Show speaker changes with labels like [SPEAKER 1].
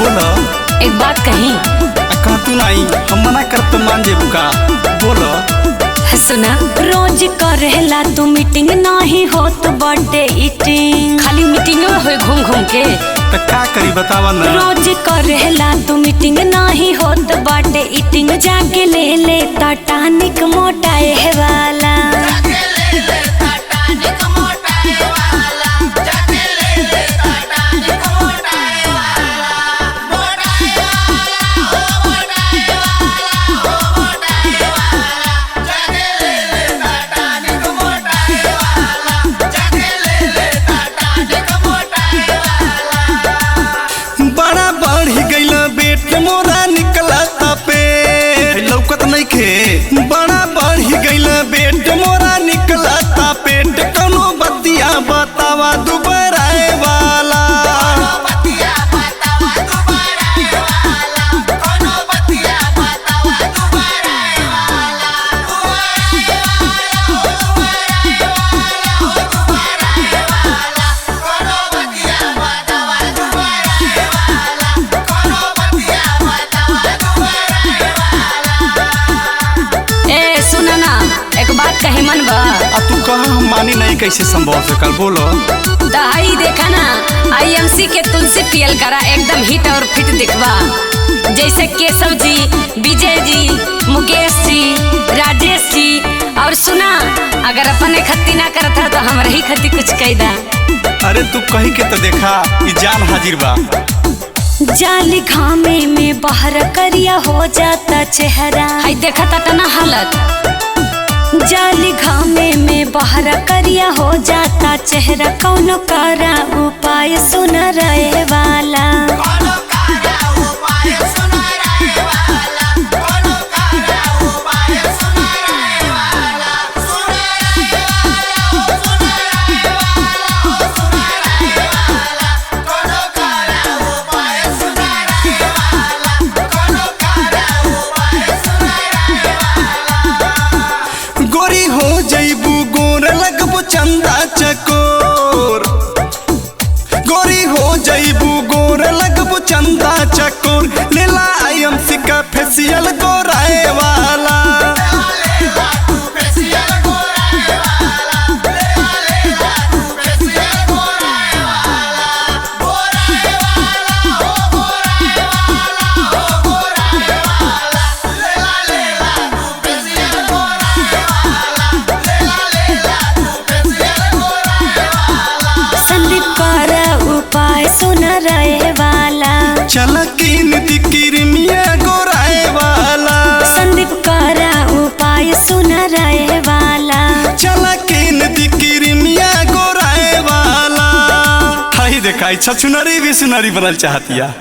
[SPEAKER 1] बोलो।
[SPEAKER 2] एक बात कही
[SPEAKER 1] कह तू नहीं हम मना कर तो मान जेबू का। बोलो
[SPEAKER 2] सुना, रोज करेला तू मीटिंग नहीं होत बर्थडे ईटिंग, खाली मीटिंग हो घूम घूम के
[SPEAKER 1] तो क्या करी बतावा ना।
[SPEAKER 2] रोज करेला तू मीटिंग नहीं होत बर्थडे ईटिंग, जाके ले ले टानिक मोटाए वाला।
[SPEAKER 1] बड़ा बढ़ी गईल बेट मोरा निकलता पेट, कौनो बतिया बतावा दुबराए वाला।
[SPEAKER 2] कहे मन बा
[SPEAKER 1] तू कहा हम मानी नहीं कैसे संभव से कल। बोलो
[SPEAKER 2] दहाई देखा ना, IMC के तुलसी पियल करा, एकदम हिट और फिट दिखवा। जैसे केशव जी, विजय जी, मुकेश जी, राजेश जी। और सुना, अगर अपने खत्ती ना करता तो हम रही खत्ती कुछ कह दा।
[SPEAKER 1] अरे तू कही के तो देखा ये जान हाजिर बा।
[SPEAKER 2] जाली घामे में बाहर करिया हो जाता चेहरा, हाय देखा ता ना हालत। जाली घामे में बाहर करिया हो जाता चेहरा, कौनो करा उपाय सुन रहे वाला।
[SPEAKER 1] चंदा चकोर गोरी हो जईबू गोर लगबू चंदा चकोर, लेला IMC का फेसियल गोराए वाला। चल कीन दी किरमिया गोराए वाला।
[SPEAKER 2] संदीप करा उपाय सुन रहे वाला।
[SPEAKER 1] चल कीन दी किरमिया गोराए वाला। हाय देखा छछुनरी भी सुनरी बनल चाहतिया।